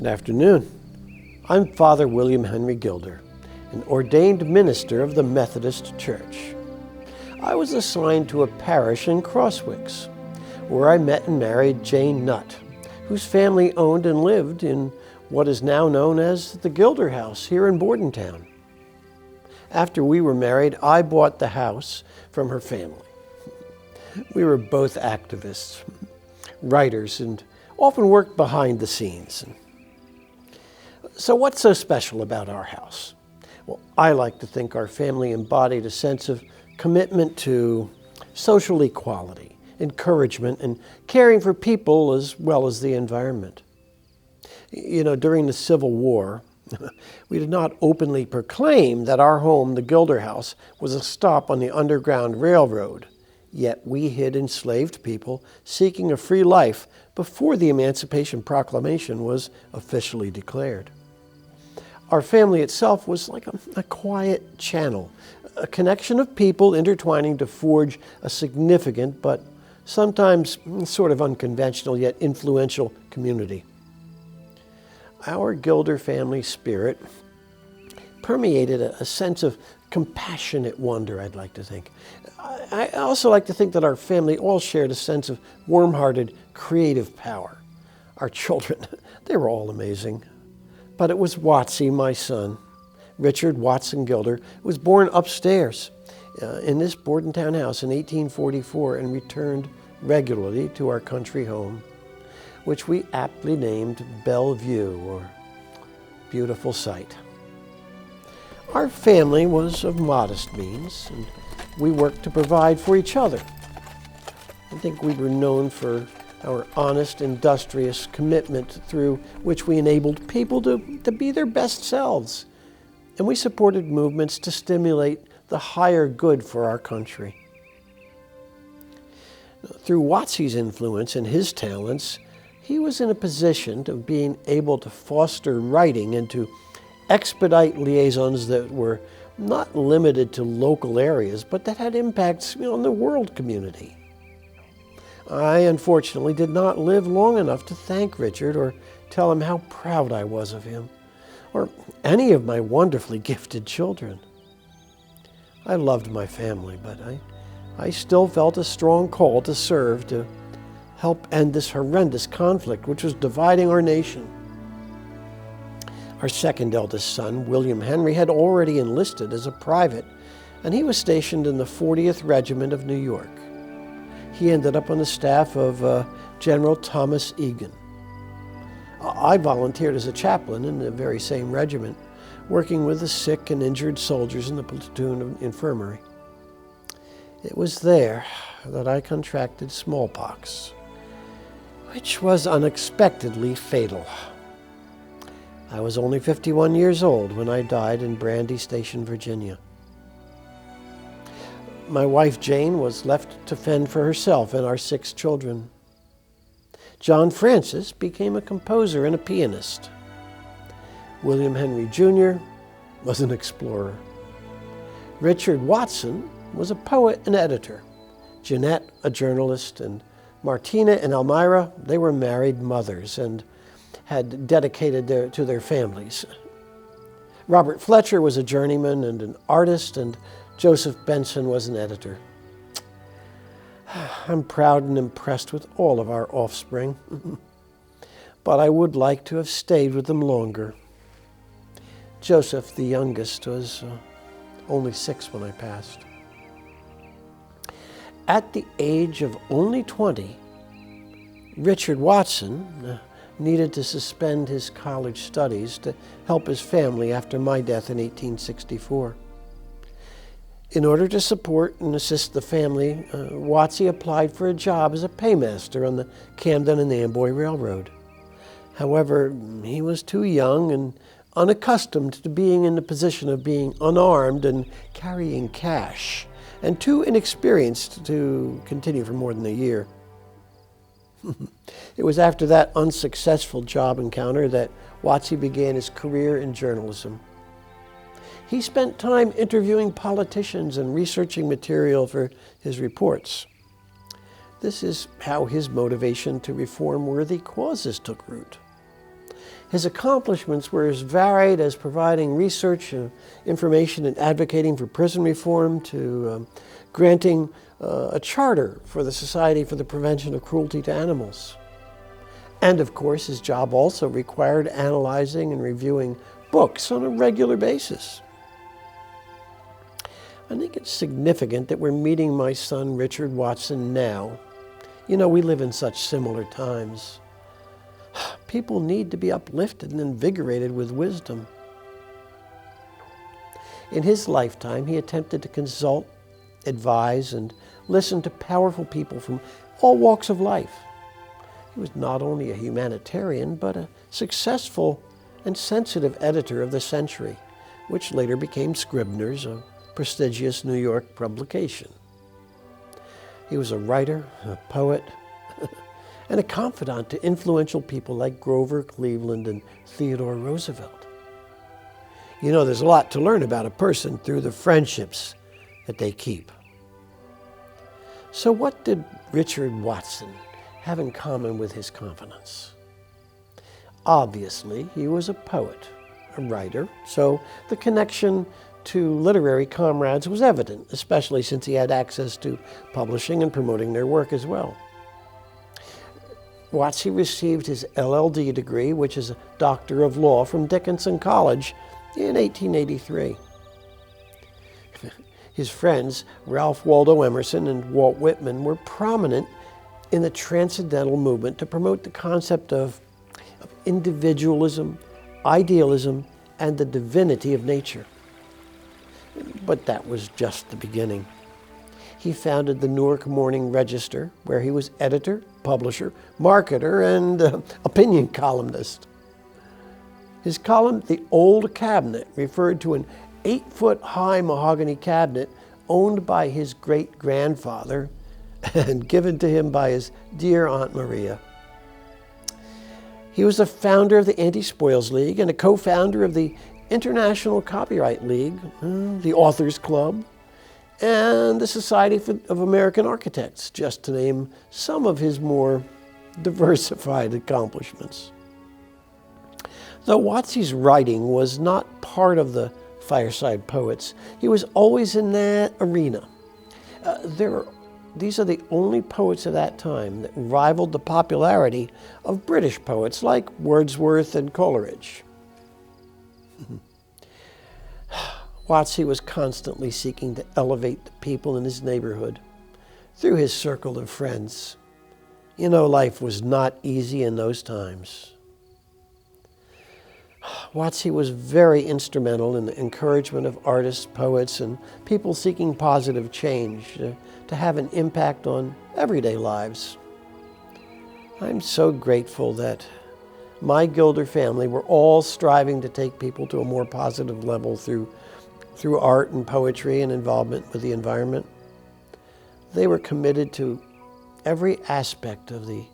Good afternoon. I'm Father William Henry Gilder, an ordained minister of the Methodist Church. I was assigned to a parish in Crosswicks, where I met and married Jane Nutt, whose family owned and lived in what is now known as the Gilder House here in Bordentown. After we were married, I bought the house from her family. We were both activists, writers, and often worked behind the scenes. So what's so special about our house? Well, I like to think our family embodied a sense of commitment to social equality, encouragement, and caring for people as well as the environment. You know, during the Civil War, we did not openly proclaim that our home, the Gilder House, was a stop on the Underground Railroad, yet we hid enslaved people seeking a free life before the Emancipation Proclamation was officially declared. Our family itself was like a quiet channel, a connection of people intertwining to forge a significant but sometimes sort of unconventional yet influential community. Our Gilder family spirit permeated a sense of compassionate wonder, I'd like to think. I also like to think that our family all shared a sense of warm-hearted, creative power. Our children, they were all amazing. But it was Watsy, my son, Richard Watson Gilder, who was born upstairs in this Bordentown house in 1844 and returned regularly to our country home, which we aptly named Bellevue, or Beautiful Sight. Our family was of modest means, and we worked to provide for each other. I think we were known for our honest, industrious commitment through which we enabled people to be their best selves. And we supported movements to stimulate the higher good for our country. Through Watsy's influence and his talents, he was in a position of being able to foster writing and to expedite liaisons that were not limited to local areas, but that had impacts on the world community. I, unfortunately, did not live long enough to thank Richard or tell him how proud I was of him, or any of my wonderfully gifted children. I loved my family, but I still felt a strong call to serve, to help end this horrendous conflict which was dividing our nation. Our second eldest son, William Henry, had already enlisted as a private, and he was stationed in the 40th Regiment of New York. He ended up on the staff of General Thomas Egan. I volunteered as a chaplain in the very same regiment, working with the sick and injured soldiers in the platoon of infirmary. It was there that I contracted smallpox, which was unexpectedly fatal. I was only 51 years old when I died in Brandy Station, Virginia. My wife, Jane, was left to fend for herself and our 6 children. John Francis became a composer and a pianist. William Henry Jr. was an explorer. Richard Watson was a poet and editor. Jeanette, a journalist, and Martina and Elmira, they were married mothers and had dedicated to their families. Robert Fletcher was a journeyman and an artist, and Joseph Benson was an editor. I'm proud and impressed with all of our offspring, but I would like to have stayed with them longer. Joseph, the youngest, was only 6 when I passed. At the age of only 20, Richard Watson needed to suspend his college studies to help his family after my death in 1864. In order to support and assist the family, Watsy applied for a job as a paymaster on the Camden and Amboy Railroad. However, he was too young and unaccustomed to being in the position of being unarmed and carrying cash, and too inexperienced to continue for more than a year. It was after that unsuccessful job encounter that Watsy began his career in journalism. He spent time interviewing politicians and researching material for his reports. This is how his motivation to reform worthy causes took root. His accomplishments were as varied as providing research, information, and advocating for prison reform to granting a charter for the Society for the Prevention of Cruelty to Animals. And of course, his job also required analyzing and reviewing books on a regular basis. I think it's significant that we're meeting my son, Richard Watson, now. You know, we live in such similar times. People need to be uplifted and invigorated with wisdom. In his lifetime, he attempted to consult, advise, and listen to powerful people from all walks of life. He was not only a humanitarian, but a successful and sensitive editor of the Century, which later became Scribner's, a prestigious New York publication. He was a writer, a poet, and a confidant to influential people like Grover Cleveland and Theodore Roosevelt. You know, there's a lot to learn about a person through the friendships that they keep. So what did Richard Watson have in common with his confidants? Obviously, he was a poet, a writer, so the connection to literary comrades was evident, especially since he had access to publishing and promoting their work as well. Watson received his LL.D. degree, which is a Doctor of Law, from Dickinson College in 1883. His friends, Ralph Waldo Emerson and Walt Whitman, were prominent in the Transcendental movement to promote the concept of individualism, idealism, and the divinity of nature. But that was just the beginning. He founded the Newark Morning Register, where he was editor, publisher, marketer, and opinion columnist. His column, The Old Cabinet, referred to an 8-foot-high mahogany cabinet owned by his great-grandfather and given to him by his dear Aunt Maria. He was the founder of the Anti-Spoils League and a co-founder of the International Copyright League, the Authors Club, and the Society of American Architects, just to name some of his more diversified accomplishments. Though Watson's writing was not part of the fireside poets, he was always in that arena. These are the only poets of that time that rivaled the popularity of British poets like Wordsworth and Coleridge. Watson was constantly seeking to elevate the people in his neighborhood through his circle of friends. You know, life was not easy in those times. Watson was very instrumental in the encouragement of artists, poets, and people seeking positive change to have an impact on everyday lives. I'm so grateful that my Gilder family were all striving to take people to a more positive level through art and poetry and involvement with the environment. They were committed to every aspect of the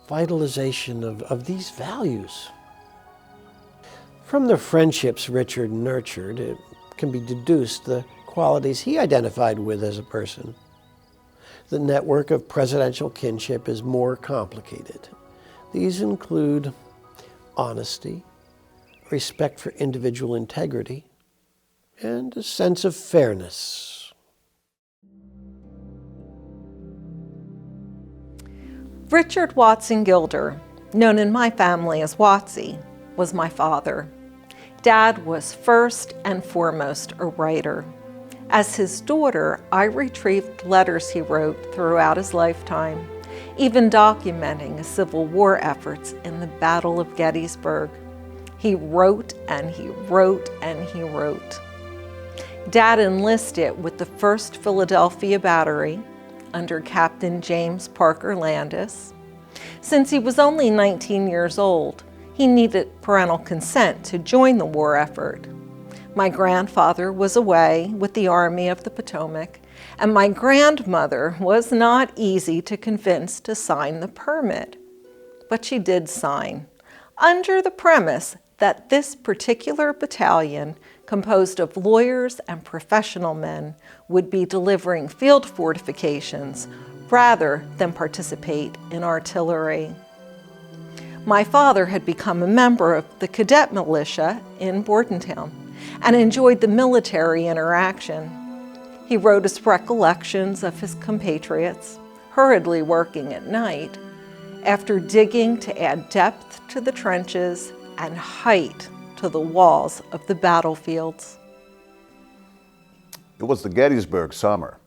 vitalization of these values. From the friendships Richard nurtured, it can be deduced the qualities he identified with as a person. The network of presidential kinship is more complicated. These include honesty, respect for individual integrity, and a sense of fairness. Richard Watson Gilder, known in my family as Watsy, was my father. Dad was first and foremost a writer. As his daughter, I retrieved letters he wrote throughout his lifetime, even documenting his Civil War efforts in the Battle of Gettysburg. He wrote and he wrote and he wrote. Dad enlisted with the 1st Philadelphia Battery under Captain James Parker Landis. Since he was only 19 years old, he needed parental consent to join the war effort. My grandfather was away with the Army of the Potomac, and my grandmother was not easy to convince to sign the permit. But she did sign, under the premise that this particular battalion, composed of lawyers and professional men, would be delivering field fortifications rather than participate in artillery. My father had become a member of the cadet militia in Bordentown and enjoyed the military interaction. He wrote us recollections of his compatriots, hurriedly working at night, after digging to add depth to the trenches and height to the walls of the battlefields. It was the Gettysburg summer.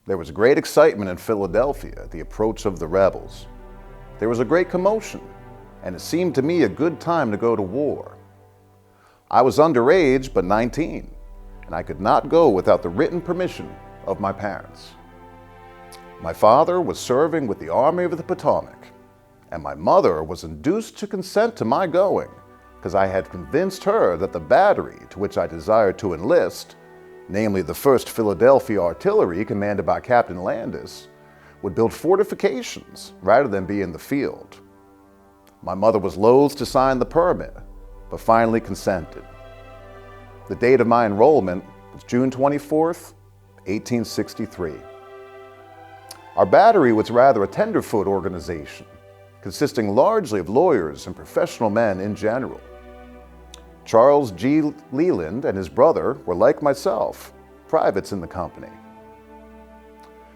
There was great excitement in Philadelphia at the approach of the rebels. There was a great commotion, and it seemed to me a good time to go to war. I was underage, but 19, and I could not go without the written permission of my parents. My father was serving with the Army of the Potomac, and my mother was induced to consent to my going because I had convinced her that the battery to which I desired to enlist, namely the 1st Philadelphia Artillery commanded by Captain Landis, would build fortifications rather than be in the field. My mother was loath to sign the permit, but finally consented. The date of my enrollment was June 24th, 1863. Our battery was rather a tenderfoot organization, consisting largely of lawyers and professional men in general. Charles G. Leland and his brother were, like myself, privates in the company.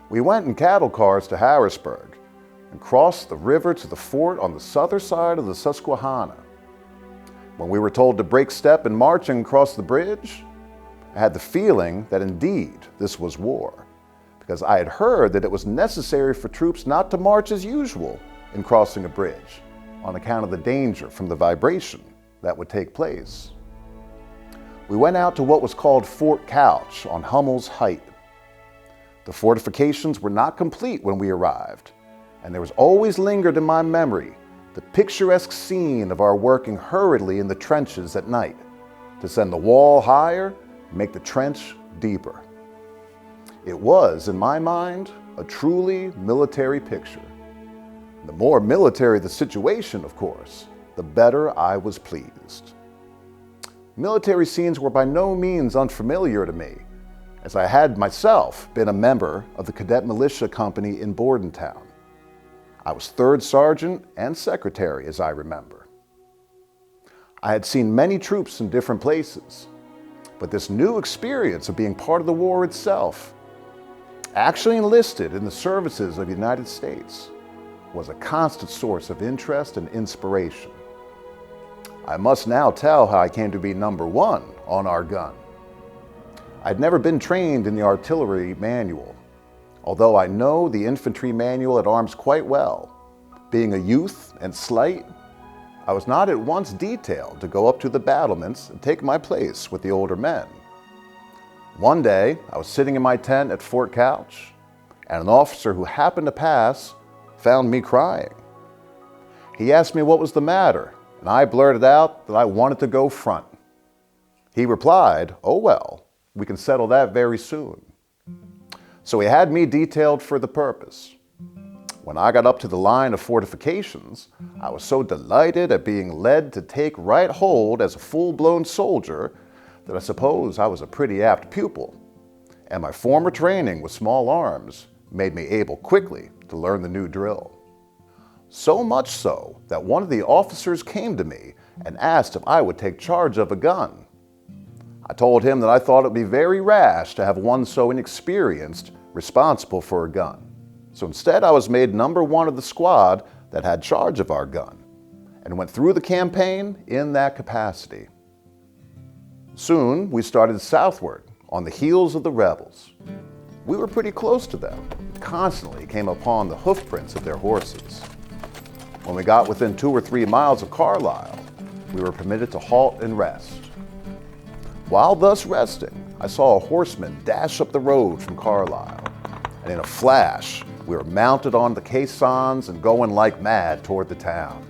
We went in cattle cars to Harrisburg and crossed the river to the fort on the southern side of the Susquehanna. When we were told to break step in marching across the bridge, I had the feeling that indeed this was war, because I had heard that it was necessary for troops not to march as usual in crossing a bridge on account of the danger from the vibration that would take place. We went out to what was called Fort Couch on Hummel's Height. The fortifications were not complete when we arrived, and there was always lingered in my memory the picturesque scene of our working hurriedly in the trenches at night to send the wall higher and make the trench deeper. It was, in my mind, a truly military picture. The more military the situation, of course, the better I was pleased. Military scenes were by no means unfamiliar to me, as I had myself been a member of the cadet militia company in Bordentown. I was 3rd sergeant and secretary, as I remember. I had seen many troops in different places, but this new experience of being part of the war itself, actually enlisted in the services of the United States, was a constant source of interest and inspiration. I must now tell how I came to be number 1 on our gun. I'd never been trained in the artillery manual, although I know the infantry manual at arms quite well. Being a youth and slight, I was not at once detailed to go up to the battlements and take my place with the older men. One day, I was sitting in my tent at Fort Couch, and an officer who happened to pass found me crying. He asked me what was the matter, and I blurted out that I wanted to go front. He replied, "Oh well, we can settle that very soon." So he had me detailed for the purpose. When I got up to the line of fortifications, I was so delighted at being led to take right hold as a full-blown soldier that I suppose I was a pretty apt pupil, and my former training with small arms made me able quickly to learn the new drill. So much so that one of the officers came to me and asked if I would take charge of a gun. I told him that I thought it would be very rash to have one so inexperienced responsible for a gun. So instead I was made number 1 of the squad that had charge of our gun and went through the campaign in that capacity. Soon we started southward on the heels of the rebels. We were pretty close to them and constantly came upon the hoofprints of their horses. When we got within 2 or 3 miles of Carlisle, we were permitted to halt and rest. While thus resting, I saw a horseman dash up the road from Carlisle, and in a flash, we were mounted on the caissons and going like mad toward the town.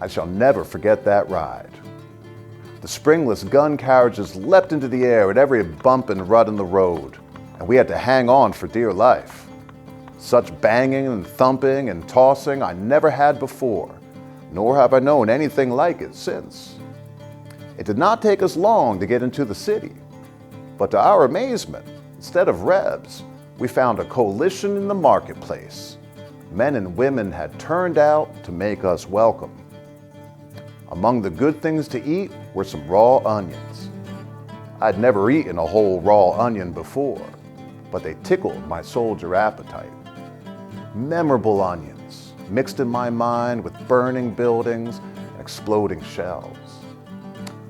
I shall never forget that ride. The springless gun carriages leapt into the air at every bump and rut in the road, and we had to hang on for dear life. Such banging and thumping and tossing I never had before, nor have I known anything like it since. It did not take us long to get into the city, but to our amazement, instead of rebs, we found a coalition in the marketplace. Men and women had turned out to make us welcome. Among the good things to eat were some raw onions. I'd never eaten a whole raw onion before, but they tickled my soldier appetite. Memorable onions, mixed in my mind with burning buildings and exploding shells.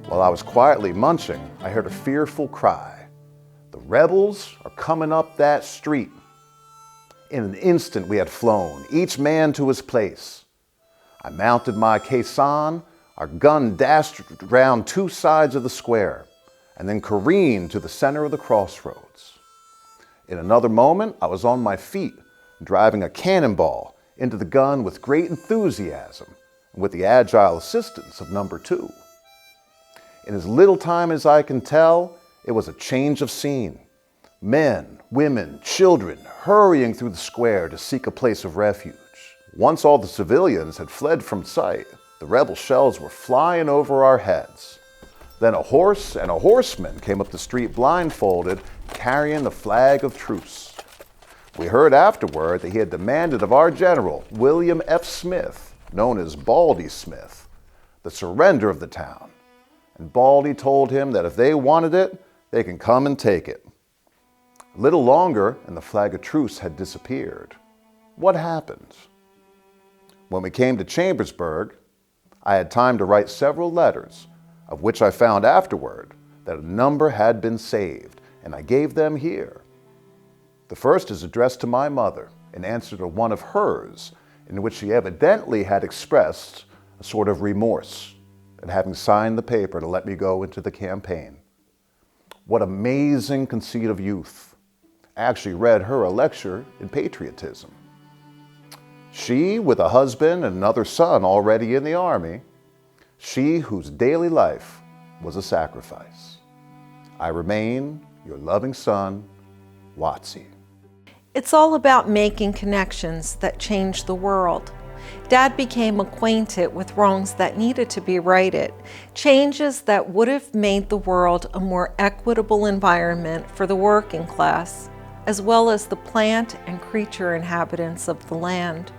While I was quietly munching, I heard a fearful cry. "The rebels are coming up that street." In an instant we had flown, each man to his place. I mounted my caisson, our gun dashed round two sides of the square, and then careened to the center of the crossroads. In another moment, I was on my feet, driving a cannonball into the gun with great enthusiasm and with the agile assistance of number 2. In as little time as I can tell, it was a change of scene. Men, women, children hurrying through the square to seek a place of refuge. Once all the civilians had fled from sight, the rebel shells were flying over our heads. Then a horse and a horseman came up the street blindfolded, carrying the flag of truce. We heard afterward that he had demanded of our general, William F. Smith, known as Baldy Smith, the surrender of the town. And Baldy told him that if they wanted it, they can come and take it. A little longer, and the flag of truce had disappeared. What happened? When we came to Chambersburg, I had time to write several letters, of which I found afterward that a number had been saved, and I gave them here. The first is addressed to my mother, in answer to one of hers, in which she evidently had expressed a sort of remorse at having signed the paper to let me go into the campaign. What amazing conceit of youth! I actually read her a lecture in patriotism. She, with a husband and another son already in the army, she whose daily life was a sacrifice. I remain your loving son, Watsy. It's all about making connections that change the world. Dad became acquainted with wrongs that needed to be righted, changes that would have made the world a more equitable environment for the working class, as well as the plant and creature inhabitants of the land.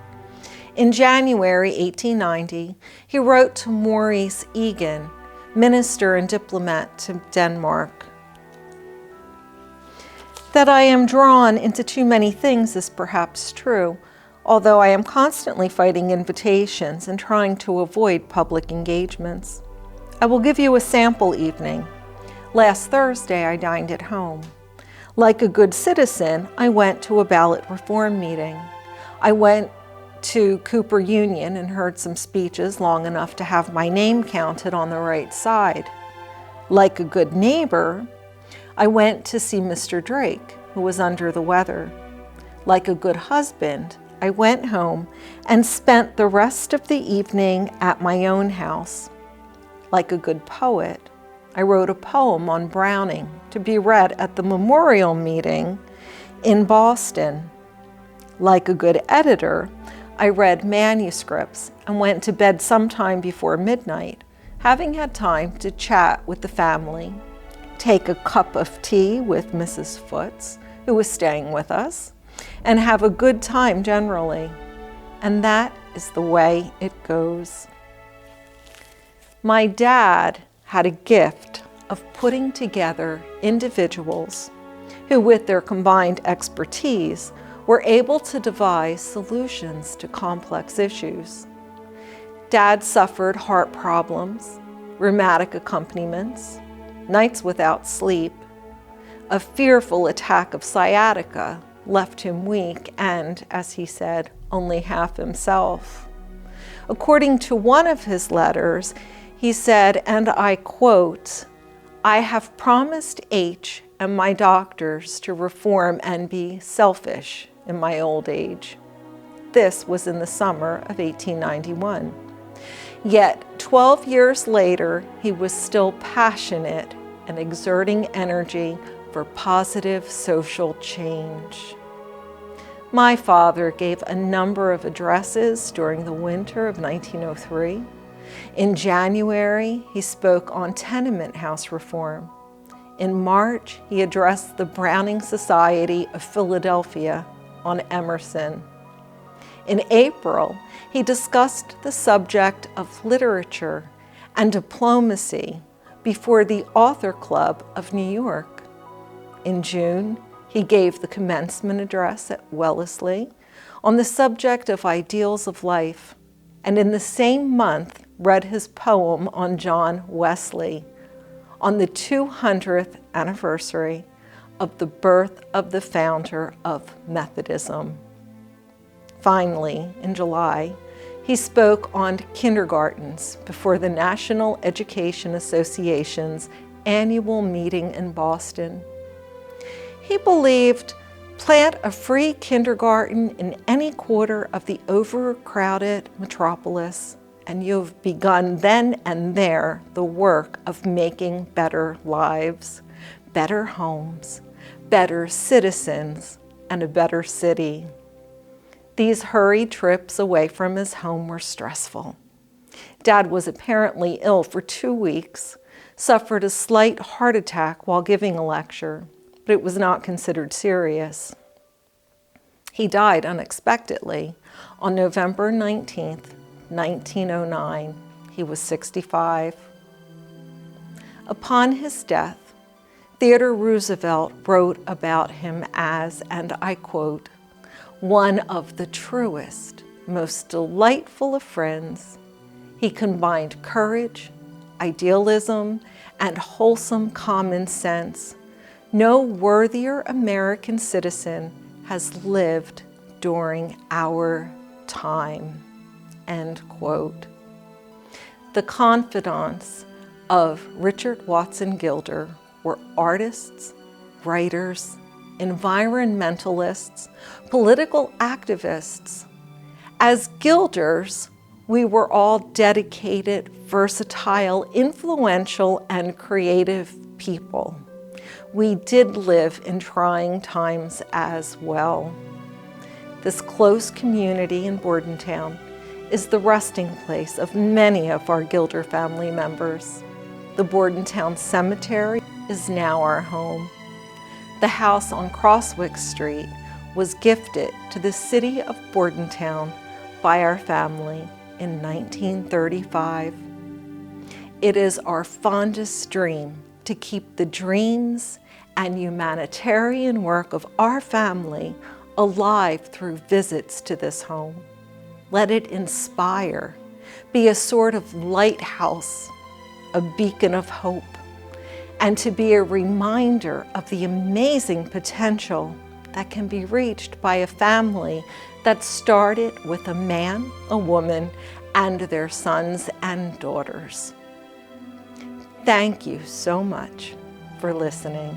In January 1890, he wrote to Maurice Egan, minister and diplomat to Denmark. That I am drawn into too many things is perhaps true, although I am constantly fighting invitations and trying to avoid public engagements. I will give you a sample evening. Last Thursday, I dined at home. Like a good citizen, I went to a ballot reform meeting. I went to Cooper Union and heard some speeches long enough to have my name counted on the right side. Like a good neighbor, I went to see Mr. Drake, who was under the weather. Like a good husband, I went home and spent the rest of the evening at my own house. Like a good poet, I wrote a poem on Browning to be read at the memorial meeting in Boston. Like a good editor, I read manuscripts and went to bed sometime before midnight, having had time to chat with the family, take a cup of tea with Mrs. Foots, who was staying with us, and have a good time generally. And that is the way it goes. My dad had a gift of putting together individuals who, with their combined expertise, were able to devise solutions to complex issues. Dad suffered heart problems, rheumatic accompaniments, nights without sleep. A fearful attack of sciatica left him weak and, as he said, only half himself. According to one of his letters, he said, and I quote, "I have promised H and my doctors to reform and be selfish in my old age." This was in the summer of 1891. Yet 12 years later, he was still passionate and exerting energy for positive social change. My father gave a number of addresses during the winter of 1903. In January, he spoke on tenement house reform. In March, he addressed the Browning Society of Philadelphia on Emerson. In April, he discussed the subject of literature and diplomacy before the Author Club of New York. In June, he gave the commencement address at Wellesley on the subject of ideals of life, and in the same month read his poem on John Wesley on the 200th anniversary of the birth of the founder of Methodism. Finally, in July, he spoke on kindergartens before the National Education Association's annual meeting in Boston. He believed, plant a free kindergarten in any quarter of the overcrowded metropolis, and you've begun then and there the work of making better lives, better homes, better citizens, and a better city. These hurried trips away from his home were stressful. Dad was apparently ill for 2 weeks, suffered a slight heart attack while giving a lecture, but it was not considered serious. He died unexpectedly on November 19th, 1909. He was 65. Upon his death, Theodore Roosevelt wrote about him as, and I quote, "one of the truest, most delightful of friends. He combined courage, idealism, and wholesome common sense. No worthier American citizen has lived during our time," end quote. The confidants of Richard Watson Gilder were artists, writers, environmentalists, political activists. As Gilders, we were all dedicated, versatile, influential, and creative people. We did live in trying times as well. This close community in Bordentown is the resting place of many of our Gilder family members. The Bordentown Cemetery is now our home. The house on Crosswick Street was gifted to the city of Bordentown by our family in 1935. It is our fondest dream to keep the dreams and humanitarian work of our family alive through visits to this home. Let it inspire, be a sort of lighthouse, a beacon of hope, and to be a reminder of the amazing potential that can be reached by a family that started with a man, a woman, and their sons and daughters. Thank you so much for listening.